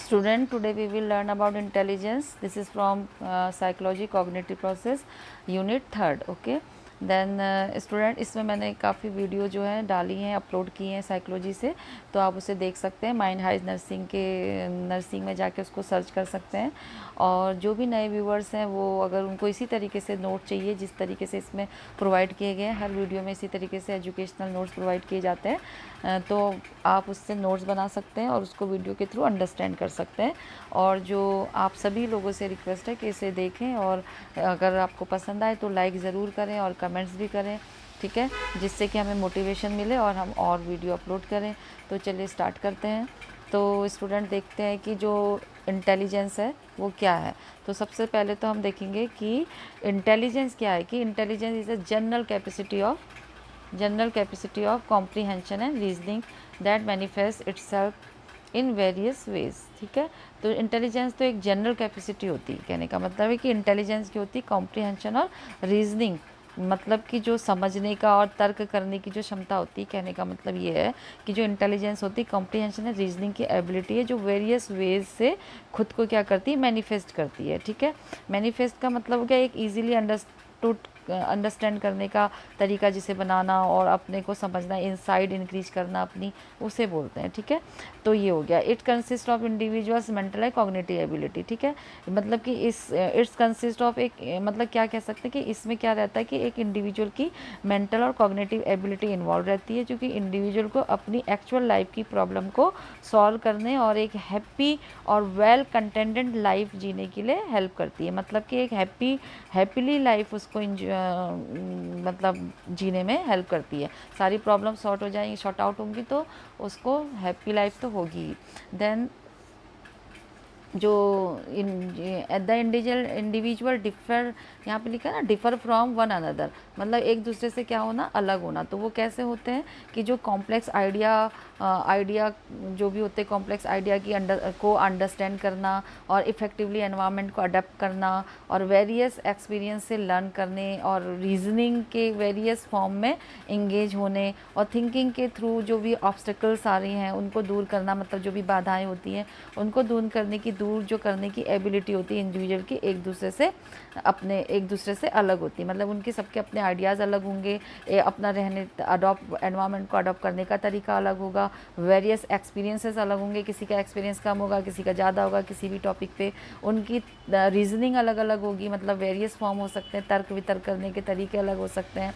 Student, today we will learn about intelligence. This is from psychology cognitive process unit 3rd. Okay, then student इसमें मैंने काफ़ी video जो है डाली हैं, अपलोड की हैं साइकोलॉजी से, तो आप उसे देख सकते हैं। माइंड हाइज नर्सिंग में जाके उसको सर्च कर सकते हैं। और जो भी नए व्यूवर्स हैं वो अगर उनको इसी तरीके से नोट चाहिए जिस तरीके से इसमें प्रोवाइड किए गए हैं, हर वीडियो में इसी तरीके से एजुकेशनल नोट्स प्रोवाइड किए जाते हैं, तो आप उससे नोट्स बना सकते हैं और उसको वीडियो के थ्रू अंडरस्टैंड कर सकते हैं। और जो आप सभी लोगों से रिक्वेस्ट है कि इसे देखें, और अगर आपको पसंद आए तो लाइक ज़रूर करें और कमेंट्स भी करें, ठीक है, जिससे कि हमें मोटिवेशन मिले और हम और वीडियो अपलोड करें। तो चलिए स्टार्ट करते हैं। तो स्टूडेंट देखते हैं कि जो इंटेलिजेंस है वो क्या है। तो सबसे पहले तो हम देखेंगे कि इंटेलिजेंस क्या है। कि intelligence is a general capacity of comprehension and reasoning that manifest itself in various ways. ठीक है, तो इंटेलिजेंस तो एक जनरल कैपेसिटी होती है। कहने का मतलब है कि इंटेलिजेंस की होती है कॉम्प्रीहेंशन और रीजनिंग, मतलब कि जो समझने का और तर्क करने की जो क्षमता होती है। कहने का मतलब ये है कि जो इंटेलिजेंस होती है, कॉम्प्रीहेंशन है, रीजनिंग की एबिलिटी है, जो वेरियस वेज से खुद को क्या करती है, मैनिफेस्ट करती है। ठीक है, मैनिफेस्ट का मतलब हो गया एक ईजिली अंडरस्टैंड करने का तरीका, जिसे बनाना और अपने को समझना, इनसाइड इंक्रीज करना अपनी, उसे बोलते हैं। ठीक है, तो ये हो गया। It consist of individuals mental and cognitive ability. ठीक है, मतलब कि इट्स कंसिस्ट ऑफ एक, मतलब क्या कह सकते हैं कि इसमें क्या रहता है कि एक इंडिविजुअल की मेंटल और कॉग्निटिव एबिलिटी इन्वॉल्व रहती है, जो कि इंडिविजुअल को अपनी एक्चुअल लाइफ की प्रॉब्लम को सॉल्व करने और एक हैप्पी और वेल कंटेंटेड लाइफ जीने के लिए हेल्प करती है। मतलब कि एक हैप्पीली लाइफ उसको मतलब जीने में हेल्प करती है। सारी प्रॉब्लम सॉर्ट आउट होंगी तो उसको हैप्पी लाइफ तो होगी। देन जो द इंडिविजुअल डिफर, यहाँ पे लिखा है ना, डिफर फ्रॉम वन अनदर, मतलब एक दूसरे से क्या होना, अलग होना। तो वो कैसे होते हैं कि जो कॉम्प्लेक्स आइडिया जो भी होते हैं, कॉम्प्लेक्स आइडिया की को अंडरस्टैंड करना और इफ़ेक्टिवली एनवायरनमेंट को अडेप्ट करना और वेरियस एक्सपीरियंस से लर्न करने और रीजनिंग के वेरियस फॉर्म में इंगेज होने और थिंकिंग के थ्रू जो भी ऑब्स्टेकल्स आ रही हैं उनको दूर करना, मतलब जो भी बाधाएं होती हैं उनको दूर करने की एबिलिटी होती है इंडिविजुअल की, एक दूसरे से अलग होती है। मतलब उनके सबके अपने आइडियाज़ अलग होंगे, अपना एनवायरनमेंट को अडॉप्ट करने का तरीका अलग होगा, वेरियस एक्सपीरियंसेस अलग होंगे, किसी का एक्सपीरियंस कम होगा, किसी का ज़्यादा होगा, किसी भी टॉपिक पे उनकी रीजनिंग अलग अलग होगी, मतलब वेरियस फॉर्म हो सकते हैं, तर्क वितर्क करने के तरीके अलग हो सकते हैं,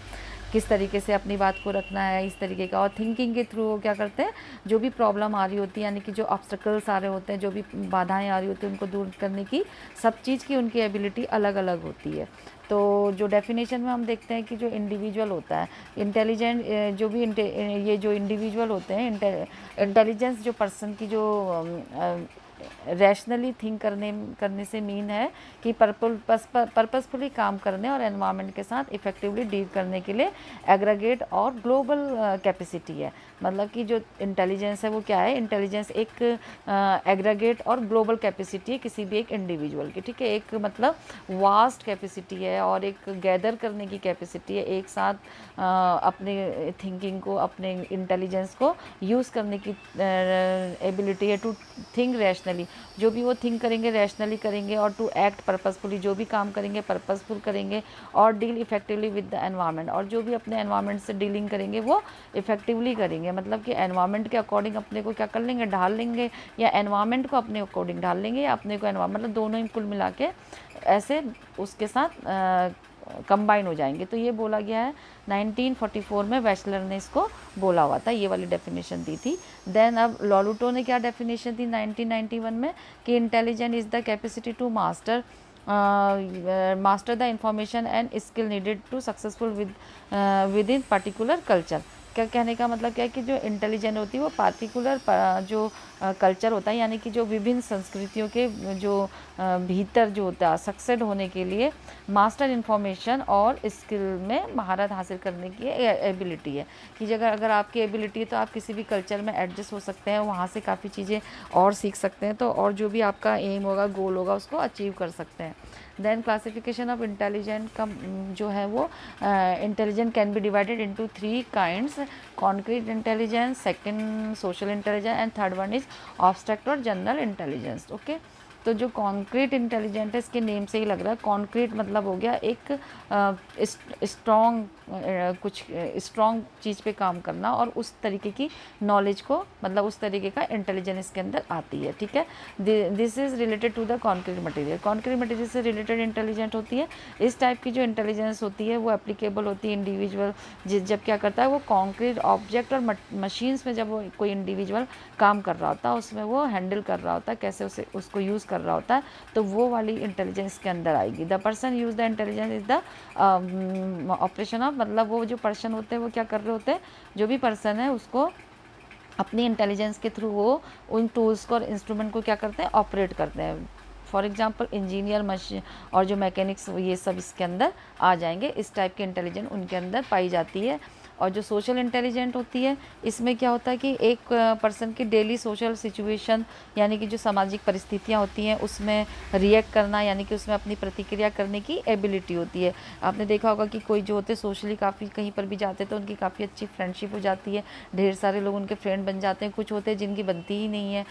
किस तरीके से अपनी बात को रखना है, इस तरीके का। और थिंकिंग के थ्रू वो क्या करते हैं, जो भी प्रॉब्लम आ रही होती है, यानी कि जो ऑब्स्टेकल्स आ रहे होते हैं, जो भी बाधाएं आ रही होती हैं, उनको दूर करने की, सब चीज़ की उनकी एबिलिटी अलग अलग होती है। तो जो डेफिनेशन में हम देखते हैं कि जो इंडिविजुअल होता है इंटेलिजेंट, जो भी ये जो इंडिविजुअल होते हैं, इंटेलिजेंस जो पर्सन की जो रैशनली थिंक करने से मीन है कि पर्पसफुली काम करने और एनवायरनमेंट के साथ इफेक्टिवली डील करने के लिए एग्रीगेट और ग्लोबल कैपेसिटी है। मतलब कि जो इंटेलिजेंस है वो क्या है, इंटेलिजेंस एक एग्रीगेट और ग्लोबल कैपेसिटी है किसी भी एक इंडिविजुअल की। ठीक है, एक मतलब वास्ट कैपेसिटी है और एक गैदर करने की कैपेसिटी है, एक साथ अपने थिंकिंग को, अपने इंटेलिजेंस को यूज़ करने की एबिलिटी है टू थिंक रैशनली। जो भी वो थिंक करेंगे रैशनली करेंगे, और टू एक्ट पर्पसफुली, जो भी काम करेंगे पर्पसफुल करेंगे, और deal effectively with the environment, और जो भी अपने एनवायरनमेंट से डीलिंग करेंगे वो इफेक्टिवली करेंगे। मतलब कि एनवायरनमेंट के अकॉर्डिंग अपने को क्या कर लेंगे, ढाल लेंगे, या एनवायरनमेंट को अपने अकॉर्डिंग ढाल लेंगे, या अपने को एनवायरनमेंट, मतलब दोनों ही कुल मिला के ऐसे उसके साथ कंबाइन हो जाएंगे। तो ये बोला गया है 1944 में वेस्लर ने इसको बोला हुआ था, ये वाली डेफिनेशन दी थी। देन अब लॉलुटो ने क्या डेफिनेशन दी 1991 में, कि intelligent is the capacity to master the information and skill needed to successful within particular culture. क्या कहने का मतलब क्या है कि जो इंटेलिजेंट होती है वो पार्टिकुलर जो कल्चर होता है, यानी कि जो विभिन्न संस्कृतियों के जो भीतर जो होता है, सक्सेड होने के लिए मास्टर इन्फॉर्मेशन और स्किल में महारत हासिल करने की एबिलिटी है। कि अगर आपकी एबिलिटी है तो आप किसी भी कल्चर में एडजस्ट हो सकते हैं, वहाँ से काफ़ी चीज़ें और सीख सकते हैं, तो और जो भी आपका एम होगा, गोल होगा, उसको अचीव कर सकते हैं। देन क्लासिफिकेशन ऑफ इंटेलिजेंट का जो है वो intelligent can be divided into 3 kinds, concrete intelligence, second social intelligence and third one is obstruct और जनरल इंटेलिजेंस। ओके, तो जो कॉन्क्रीट इंटेलिजेंट है, इसके नेम से ही लग रहा है, कॉन्क्रीट मतलब हो गया एक स्ट्रॉन्ग कुछ स्ट्रॉन्ग चीज़ पे काम करना और उस तरीके की नॉलेज को, मतलब उस तरीके का इंटेलिजेंस इसके अंदर आती है। ठीक है, this is related to the concrete material. Concrete material से रिलेटेड इंटेलिजेंट होती है। इस टाइप की जो इंटेलिजेंस होती है वो एप्लीकेबल होती है इंडिविजुअल जब क्या करता है वो कॉन्क्रीट ऑब्जेक्ट और मशीन्स में जब वो कोई इंडिविजुअल काम कर रहा होता है, उसमें वो हैंडल कर रहा होता है, कैसे उसे उसको यूज़ कर रहा होता है, तो वो वाली इंटेलिजेंस के अंदर आएगी। The person use the intelligence is the operation of, मतलब वो जो पर्सन होते हैं वो क्या कर रहे होते हैं, जो भी पर्सन है उसको अपनी इंटेलिजेंस के थ्रू वो उन टूल्स को और इंस्ट्रूमेंट को क्या करते हैं, ऑपरेट करते हैं। फॉर एग्जांपल इंजीनियर, मशीन और जो मैकेनिक्स, ये सब इसके अंदर आ जाएंगे। इस टाइप की इंटेलिजेंस उनके अंदर पाई जाती है। और जो सोशल इंटेलिजेंट होती है, इसमें क्या होता है कि एक पर्सन की डेली सोशल सिचुएशन, यानी कि जो सामाजिक परिस्थितियाँ होती हैं उसमें रिएक्ट करना, यानी कि उसमें अपनी प्रतिक्रिया करने की एबिलिटी होती है। आपने देखा होगा कि कोई जो होते सोशली काफ़ी कहीं पर भी जाते तो उनकी काफ़ी अच्छी फ्रेंडशिप हो जाती है, ढेर सारे लोग उनके फ्रेंड बन जाते हैं। कुछ होते हैं जिनकी बनती ही नहीं है,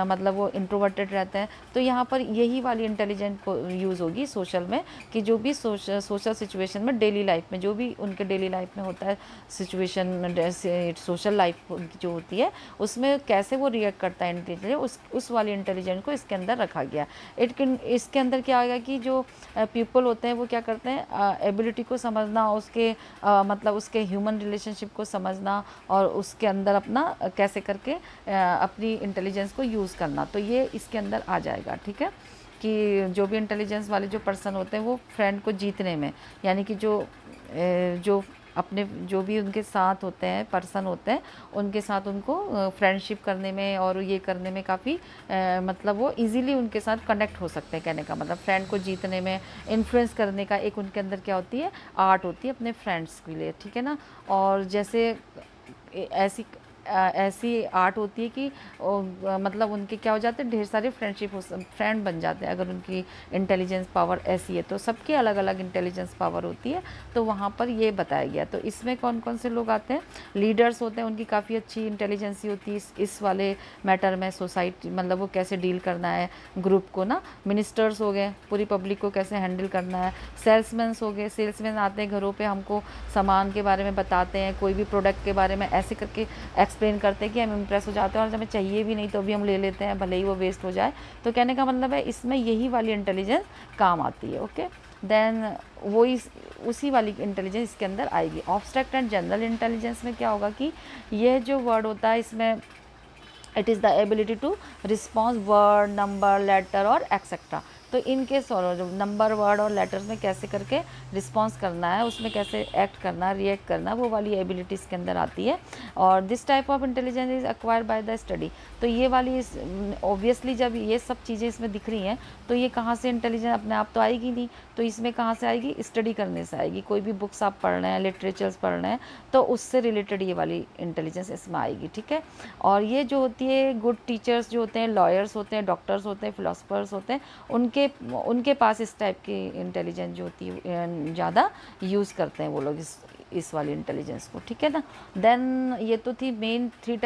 मतलब वो इंट्रोवर्टेड रहते हैं। तो यहाँ पर यही वाली इंटेलिजेंट को यूज़ होगी सोशल में, कि जो भी सोशल सिचुएशन में, डेली लाइफ में, जो भी उनके डेली लाइफ में होता है सिचुएशन, सोशल लाइफ जो होती है उसमें कैसे वो रिएक्ट करता है इंटेलिजेंस, उस वाली इंटेलिजेंस को इसके अंदर रखा गया। इसके अंदर क्या आएगा कि जो पीपल होते हैं वो क्या करते हैं, एबिलिटी को समझना, उसके मतलब उसके ह्यूमन रिलेशनशिप को समझना और उसके अंदर अपना कैसे करके अपनी इंटेलिजेंस को यूज़ करना, तो ये इसके अंदर आ जाएगा। ठीक है, कि जो भी इंटेलिजेंस वाले जो पर्सन होते हैं वो फ्रेंड को जीतने में, यानी कि जो अपने जो भी उनके साथ होते हैं पर्सन होते हैं उनके साथ उनको फ्रेंडशिप करने में और ये करने में काफ़ी मतलब वो इजीली उनके साथ कनेक्ट हो सकते हैं। कहने का मतलब फ्रेंड को जीतने में, इन्फ्लुएंस करने का एक उनके अंदर क्या होती है, आर्ट होती है अपने फ्रेंड्स के लिए। ठीक है ना, और जैसे ऐसी आर्ट होती है कि मतलब उनके क्या हो जाते हैं, ढेर सारे फ्रेंड बन जाते हैं अगर उनकी इंटेलिजेंस पावर ऐसी है। तो सबकी अलग अलग इंटेलिजेंस पावर होती है, तो वहाँ पर ये बताया गया। तो इसमें कौन कौन से लोग आते हैं, लीडर्स होते हैं, उनकी काफ़ी अच्छी इंटेलिजेंसी होती है इस वाले मैटर में, सोसाइटी मतलब वो कैसे डील करना है ग्रुप को ना। मिनिस्टर्स हो गए, पूरी पब्लिक को कैसे हैंडल करना है। सेल्समैन हो गए, सेल्समैन आते हैं घरों पे, हमको सामान के बारे में बताते हैं, कोई भी प्रोडक्ट के बारे में ऐसे करके एक्सप्लेन करते हैं कि हम इम्प्रेस हो जाते हैं और हमें चाहिए भी नहीं तो भी हम ले लेते हैं, भले ही वो वेस्ट हो जाए। तो कहने का मतलब है इसमें यही वाली इंटेलिजेंस काम आती है। ओके, देन वो उसी वाली इंटेलिजेंस इसके अंदर आएगी। ऑब्स्ट्रैक्ट एंड जनरल इंटेलिजेंस में क्या होगा कि यह जो वर्ड होता है इसमें it is the ability to response word, number, letter और एक्सेट्रा। तो इनके नंबर, वर्ड और लेटर्स में कैसे करके रिस्पॉन्स करना है, उसमें कैसे एक्ट करना, रिएक्ट करना, वो वाली एबिलिटी इसके अंदर आती है। और this type of intelligence is acquired by the study. तो ये वाली ऑब्वियसली जब ये सब चीज़ें इसमें दिख रही हैं तो ये कहाँ से इंटेलिजेंस अपने आप तो आएगी नहीं, तो इसमें कहाँ से आएगी, स्टडी करने से आएगी। कोई भी बुक्स आप पढ़ रहे हैं, लिटरेचर्स पढ़ रहे हैं, तो उससे रिलेटेड ये वाली इंटेलिजेंस इसमें आएगी। ठीक है, और ये जो होती है गुड टीचर्स जो होते हैं, लॉयर्स होते हैं, डॉक्टर्स होते हैं, फिलोसफर्स होते हैं, उनके पास इस टाइप की इंटेलिजेंस जो होती है ज़्यादा यूज़ करते हैं वो लोग इस वाली इंटेलिजेंस को। ठीक है ना, देन ये तो थी मेन थ्री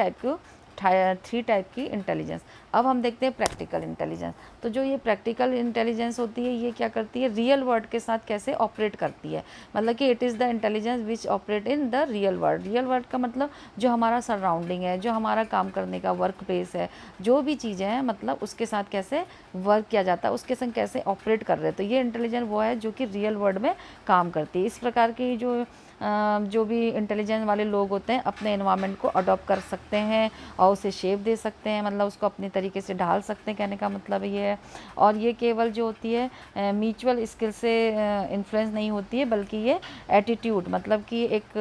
टाइप की इंटेलिजेंस। अब हम देखते हैं प्रैक्टिकल इंटेलिजेंस। तो जो ये प्रैक्टिकल इंटेलिजेंस होती है ये क्या करती है, रियल वर्ल्ड के साथ कैसे ऑपरेट करती है, मतलब कि it is the intelligence which operate in the real world. Real world का मतलब जो हमारा सराउंडिंग है, जो हमारा काम करने का वर्क प्लेस है, जो भी चीज़ें हैं, मतलब उसके साथ कैसे वर्क किया जाता है, उसके संग कैसे ऑपरेट कर रहे हैं। तो ये इंटेलिजेंस वो है जो कि रियल वर्ल्ड में काम करती है। इस प्रकार की जो भी इंटेलिजेंस वाले लोग होते हैं अपने एनवायरनमेंट को अडॉप्ट कर सकते हैं और उसे शेप दे सकते हैं, मतलब उसको अपने तरीके से ढाल सकते हैं। कहने का मतलब ये है। और ये केवल जो होती है म्यूचुअल स्किल से इन्फ्लुएंस नहीं होती है, बल्कि ये एटीट्यूड, मतलब कि एक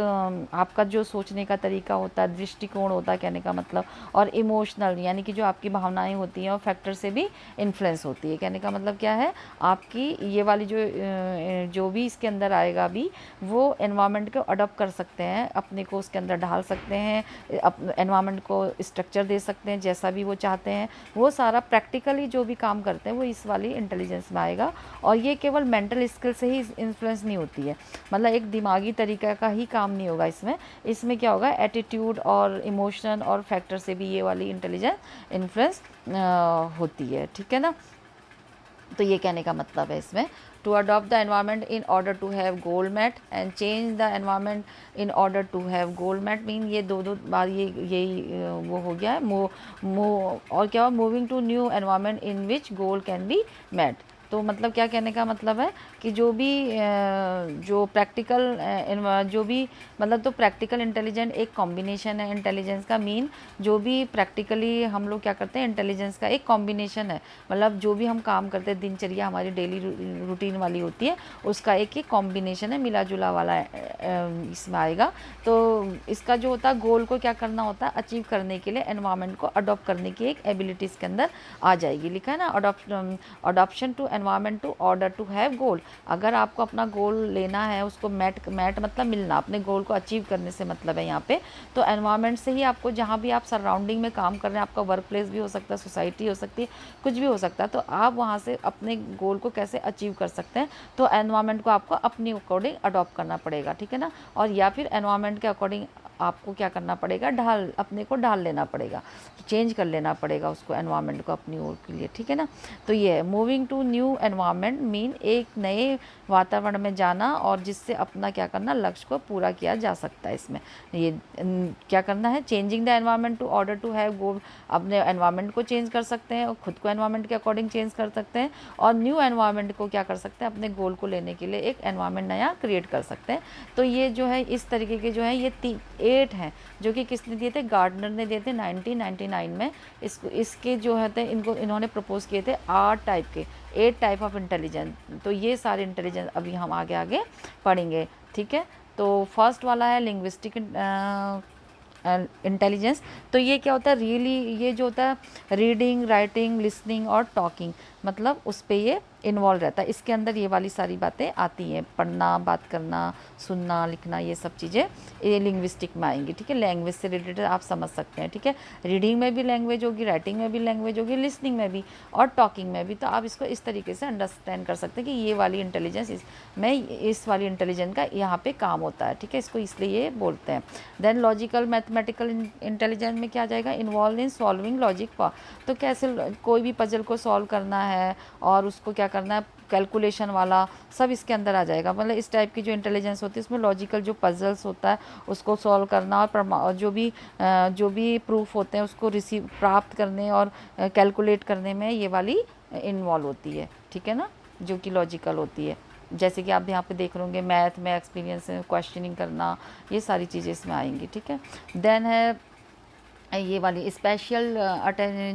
आपका जो सोचने का तरीका होता है, दृष्टिकोण होता है कहने का मतलब, और इमोशनल यानी कि जो आपकी भावनाएं होती हैं और फैक्टर से भी इन्फ्लुएंस होती है। कहने का मतलब क्या है, आपकी ये वाली जो भी इसके अंदर आएगा भी वो एनवायरनमेंट को अडॉप्ट कर सकते हैं, अपने को उसके अंदर ढाल सकते हैं, एनवायरनमेंट को स्ट्रक्चर दे सकते हैं जैसा भी वो चाहते हैं, वो सारा प्रैक्टिकली जो भी काम करते हैं वो इस वाली इंटेलिजेंस में आएगा। और ये केवल मेंटल स्किल से ही इन्फ्लुएंस नहीं होती है, मतलब एक दिमागी तरीका का ही काम नहीं होगा इसमें। इसमें क्या होगा, एटीट्यूड और इमोशन और फैक्टर से भी ये वाली इंटेलिजेंस इन्फ्लुएंस होती है, ठीक है ना। तो ये कहने का मतलब है इसमें, to adopt the environment in order to have goal met and change the environment in order to have goal met mean ये दो बार ये यही वो हो गया है। और क्या हुआ, moving to new environment in which goal can be met. तो मतलब क्या कहने का मतलब है कि जो भी जो प्रैक्टिकल जो भी मतलब, तो प्रैक्टिकल इंटेलिजेंट एक कॉम्बिनेशन है इंटेलिजेंस का। मीन जो भी प्रैक्टिकली हम लोग क्या करते हैं, इंटेलिजेंस का एक कॉम्बिनेशन है, मतलब जो भी हम काम करते हैं, दिनचर्या हमारी डेली रूटीन वाली होती है, उसका एक ही कॉम्बिनेशन है, मिला जुला वाला इसमें आएगा। तो इसका जो होता है गोल को क्या करना होता है, अचीव करने के लिए एनवायरनमेंट को अडॉप्ट करने की एक एबिलिटी इसके अंदर आ जाएगी। लिखा है ना, adoption to environment to order to have goal. अगर आपको अपना गोल लेना है, उसको मैट मतलब मिलना, अपने गोल को अचीव करने से मतलब है यहाँ पे, तो एनवायरनमेंट से ही आपको, जहाँ भी आप सराउंडिंग में काम कर रहे हैं, आपका वर्क प्लेस भी हो सकता है, सोसाइटी हो सकती है, कुछ भी हो सकता है, तो आप वहाँ से अपने गोल को कैसे अचीव कर सकते हैं, तो एनवायरनमेंट को आपको अपनी अकॉर्डिंग अडॉप्ट करना पड़ेगा, ठीक है ना। और या फिर एनवायरनमेंट के अकॉर्डिंग आपको क्या करना पड़ेगा, अपने को ढाल लेना पड़ेगा, चेंज कर लेना पड़ेगा उसको, एनवायरनमेंट को अपनी ओर के लिए, ठीक है ना। तो ये है moving to new environment mean एक नए वातावरण में जाना, और जिससे अपना क्या करना, लक्ष्य को पूरा किया जा सकता है। इसमें ये क्या करना है, changing the environment to order to have goal. अपने एनवायरनमेंट को चेंज कर सकते हैं और खुद को एनवायरनमेंट के अकॉर्डिंग चेंज कर सकते हैं, और न्यू एनवायरनमेंट को क्या कर सकते हैं, अपने गोल को लेने के लिए एक एनवायरनमेंट नया क्रिएट कर सकते हैं। तो ये जो है इस तरीके के जो है ये 8 हैं, जो कि किसने दिए थे, गार्डनर ने दिए थे 1999 में। इसके जो है इन्होंने प्रपोज किए थे 8 टाइप के, 8 टाइप ऑफ इंटेलिजेंस। तो ये सारे इंटेलिजेंस अभी हम आगे आगे पढ़ेंगे, ठीक है। तो फर्स्ट वाला है लिंग्विस्टिक इंटेलिजेंस। तो ये क्या होता है, रियली ये जो होता है रीडिंग, राइटिंग, लिसनिंग और टॉकिंग, मतलब उस पर ये इन्वॉल्व रहता है। इसके अंदर ये वाली सारी बातें आती हैं, पढ़ना, बात करना, सुनना, लिखना, ये सब चीज़ें ये लिंग्विस्टिक में आएंगी, ठीक है। लैंग्वेज से रिलेटेड आप समझ सकते हैं, ठीक है। रीडिंग में भी लैंग्वेज होगी, राइटिंग में भी लैंग्वेज होगी, लिसनिंग में भी और टॉकिंग में भी। तो आप इसको इस तरीके से अंडरस्टैंड कर सकते हैं कि ये वाली इंटेलिजेंस इस वाली इंटेलिजेंस का यहाँ पे काम होता है, ठीक है। इसको इसलिए ये बोलते हैं। देन लॉजिकल मैथमेटिकल इंटेलिजेंस में क्या जाएगा, इन्वॉल्व इन सॉल्विंग लॉजिक। तो कैसे कोई भी पजल को सॉल्व करना है और उसको क्या करना है, कैलकुलेशन वाला सब इसके अंदर आ जाएगा। मतलब इस टाइप की जो इंटेलिजेंस होती है, इसमें लॉजिकल जो पजल्स होता है उसको सॉल्व करना, और जो भी प्रूफ होते हैं उसको प्राप्त करने और कैलकुलेट करने में ये वाली इन्वॉल्व होती है, ठीक है ना, जो कि लॉजिकल होती है। जैसे कि आप यहाँ पे देख रहे होंगे मैथ में एक्सपीरियंस, क्वेश्चनिंग करना, ये सारी चीज़ें इसमें आएंगी, ठीक है। देन है ये वाली स्पेशल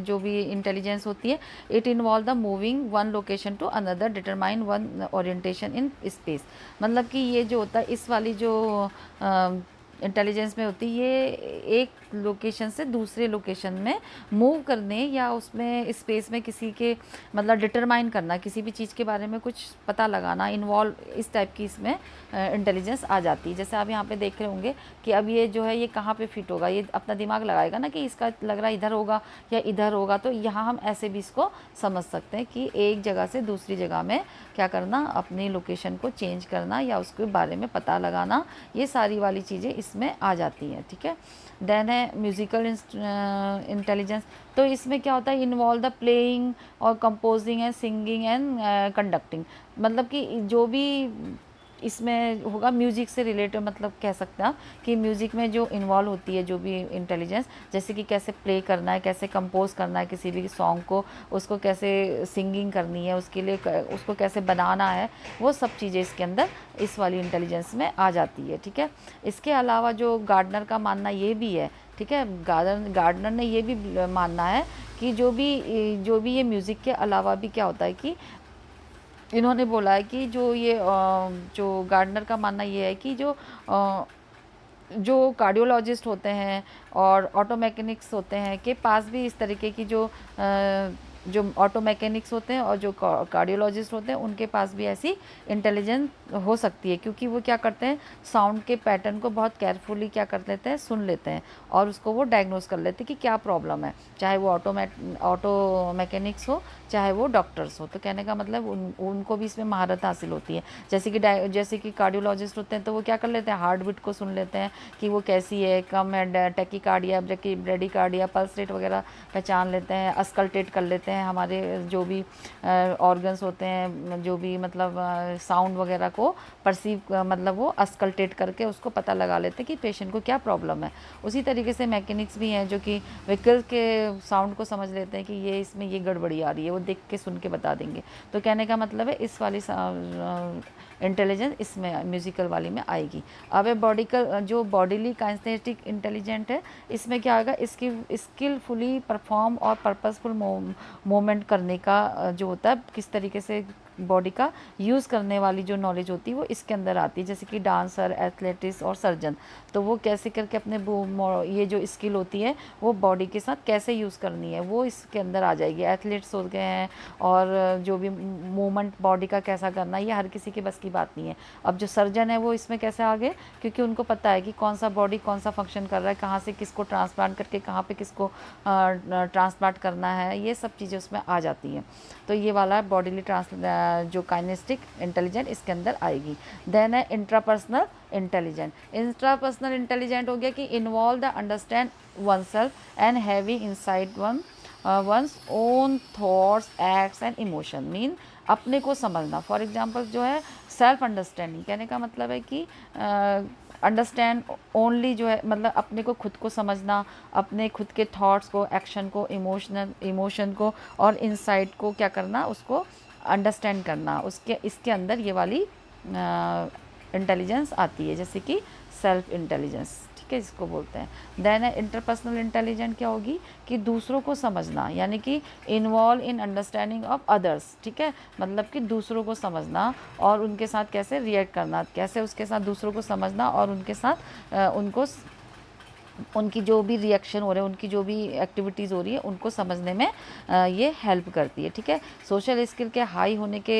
जो भी इंटेलिजेंस होती है, it involve the moving one location to another, determine one orientation in space. मतलब कि ये जो होता है इस वाली जो इंटेलिजेंस में होती है, ये एक लोकेशन से दूसरे लोकेशन में मूव करने या उसमें स्पेस में किसी के मतलब डिटरमाइन करना, किसी भी चीज़ के बारे में कुछ पता लगाना, इन्वॉल्व, इस टाइप की इसमें इंटेलिजेंस आ जाती है। जैसे आप यहाँ पे देख रहे होंगे कि अब ये जो है ये कहाँ पे फिट होगा, ये अपना दिमाग लगाएगा ना कि इसका लग रहा है इधर होगा या इधर होगा। तो यहाँ हम ऐसे भी इसको समझ सकते हैं कि एक जगह से दूसरी जगह में क्या करना, अपनी लोकेशन को चेंज करना या उसके बारे में पता लगाना, ये सारी वाली चीज़ें इसमें आ जाती हैं, ठीक है। देन है म्यूज़िकल इंटेलिजेंस। तो इसमें क्या होता है, इन्वॉल्व द प्लेइंग और composing and singing and conducting. मतलब कि जो भी इसमें होगा म्यूज़िक से रिलेटेड, मतलब कह सकते हैं आप कि म्यूज़िक में जो इन्वॉल्व होती है जो भी इंटेलिजेंस, जैसे कि कैसे प्ले करना है, कैसे कंपोज करना है किसी भी सॉन्ग को, उसको कैसे सिंगिंग करनी है, उसके लिए उसको कैसे बनाना है, वो सब चीज़ें इसके अंदर इस वाली इंटेलिजेंस में आ जाती है, ठीक है। इसके अलावा जो गार्डनर का मानना ये भी है, ठीक है, गार्डनर ने ये भी मानना है कि जो भी ये म्यूज़िक के अलावा भी क्या होता है कि इन्होंने बोला है कि जो गार्डनर का मानना ये है कि जो कार्डियोलॉजिस्ट होते हैं और ऑटो मैकेनिक्स होते हैं के पास भी इस तरीके की जो ऑटो मैकेनिक्स होते हैं और जो कार्डियोलॉजिस्ट होते हैं उनके पास भी ऐसी इंटेलिजेंस हो सकती है, क्योंकि वो क्या करते हैं साउंड के पैटर्न को बहुत केयरफुली क्या कर लेते हैं, सुन लेते हैं और उसको वो डायग्नोस कर लेते हैं कि क्या प्रॉब्लम है, चाहे वो ऑटो मैकेनिक्स हो चाहे वो डॉक्टर्स हो। तो कहने का मतलब उनको भी इसमें महारत हासिल होती है। जैसे कि कार्डियोलॉजिस्ट होते हैं तो वो क्या कर लेते हैं, हार्ट बीट को सुन लेते हैं कि वो कैसी है, कम है, टैकीकार्डिया, ब्रेडिकार्डिया, पल्स रेट वगैरह पहचान लेते हैं, अस्कल्टेट कर लेते हैं हमारे जो भी ऑर्गन्स होते हैं, जो भी मतलब साउंड वगैरह को परसीव मतलब वो अस्कल्टेट करके उसको पता लगा लेते हैं कि पेशेंट को क्या प्रॉब्लम है। उसी तरीके से मैकेनिक्स भी हैं जो कि व्हीकल के साउंड को समझ लेते हैं कि ये इसमें ये गड़बड़ी आ रही है, वो देख के सुन के बता देंगे। तो कहने का मतलब है इस वाली इंटेलिजेंस इसमें म्यूज़िकल वाली में आएगी। अब है जो बॉडीली काइनेस्थेटिक इंटेलिजेंट है, इसमें क्या होगा, इसकी स्किलफुली परफॉर्म और पर्पसफुल मूवमेंट करने का जो होता है, किस तरीके से बॉडी का यूज़ करने वाली जो नॉलेज होती है वो इसके अंदर आती है। जैसे कि डांसर, एथलेटिक्स और सर्जन, तो वो कैसे करके अपने ये जो स्किल होती है वो बॉडी के साथ कैसे यूज़ करनी है वो इसके अंदर आ जाएगी। एथलीट्स हो गए हैं और जो भी मूवमेंट बॉडी का कैसा करना है ये हर किसी के बस की बात नहीं है। अब जो सर्जन है वो इसमें कैसे आ गए, क्योंकि उनको पता है कि कौन सा बॉडी कौन सा फंक्शन कर रहा है, कहाँ से किसको ट्रांसप्लांट करके कहाँ पे किसको ट्रांसप्लांट करना है, ये सब चीज़ें उसमें आ जाती हैं। तो ये वाला बॉडीली जो काइनेस्टिक इंटेलिजेंट इसके अंदर आएगी। देन है इंट्रापर्सनल इंटेलिजेंट। इंट्रापर्सनल इंटेलिजेंट हो गया कि involve the understand one self and having inside one's own thoughts, acts and emotion. Mean अपने को समझना। फॉर एग्जांपल जो है सेल्फ अंडरस्टैंडिंग, कहने का मतलब है कि अंडरस्टैंड ओनली जो है मतलब अपने को खुद को समझना, अपने खुद के थॉट्स को, एक्शन को, इमोशन को और इनसाइट को क्या करना, उसको अंडरस्टैंड करना। इसके अंदर ये वाली इंटेलिजेंस आती है, जैसे कि सेल्फ इंटेलिजेंस, ठीक है, इसको बोलते हैं। देन इंटरपर्सनल इंटेलिजेंट क्या होगी कि दूसरों को समझना, यानी कि involve in understanding of others, ठीक है, मतलब कि दूसरों को समझना और उनके साथ कैसे रिएक्ट करना, कैसे उसके साथ दूसरों को समझना और उनके साथ उनकी जो भी रिएक्शन हो रहे हैं, उनकी जो भी एक्टिविटीज़ हो रही है उनको समझने में ये हेल्प करती है, ठीक है। सोशल स्किल के हाई होने के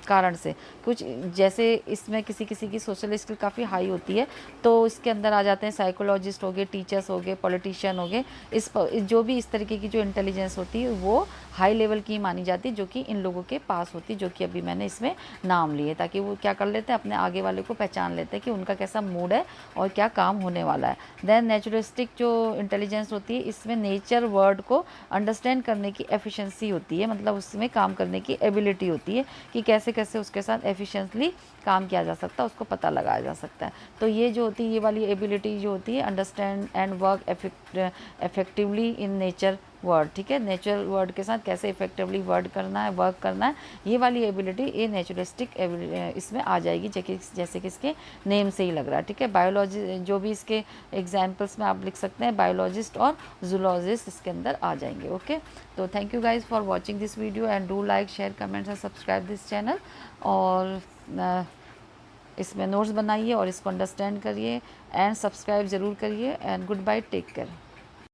कारण से कुछ जैसे इसमें किसी किसी की सोशल स्किल काफ़ी हाई होती है तो इसके अंदर आ जाते हैं साइकोलॉजिस्ट हो गए, टीचर्स हो गए, पॉलिटिशियन हो गए। जो भी इस तरीके की जो इंटेलिजेंस होती है वो हाई लेवल की मानी जाती है, जो कि इन लोगों के पास होती है, जो कि अभी मैंने इसमें नाम लिए, ताकि वो क्या कर लेते हैं, अपने आगे वाले को पहचान लेते हैं कि उनका कैसा मूड है और क्या काम होने वाला है। देन नेचुरलिस्टिक जो इंटेलिजेंस होती है, इसमें नेचर वर्ड को अंडरस्टैंड करने की एफिशिएंसी होती है, मतलब उसमें काम करने की एबिलिटी होती है कि कैसे कैसे उसके साथ एफिशिएंटली काम किया जा सकता है, उसको पता लगाया जा सकता है। तो ये जो होती है, ये वाली एबिलिटी जो होती है, understand and work effectively in nature word, ठीक है, नेचुरल वर्ड के साथ कैसे इफेक्टिवली वर्ड करना है, वर्क करना है, ये वाली एबिलिटी ये नेचुरलिस्टिक इसमें आ जाएगी, जैसे कि इसके नेम से ही लग रहा है, ठीक है। बायोलॉजी जो भी इसके एग्जाम्पल्स में आप लिख सकते हैं, बायोलॉजिस्ट और जूलॉजिस्ट इसके अंदर आ जाएंगे। ओके, तो thank you guys for watching this video and do like, share, comments and subscribe this channel. और इसमें नोट्स बनाइए और इसको अंडरस्टैंड करिए एंड सब्सक्राइब ज़रूर करिए and goodbye, take care.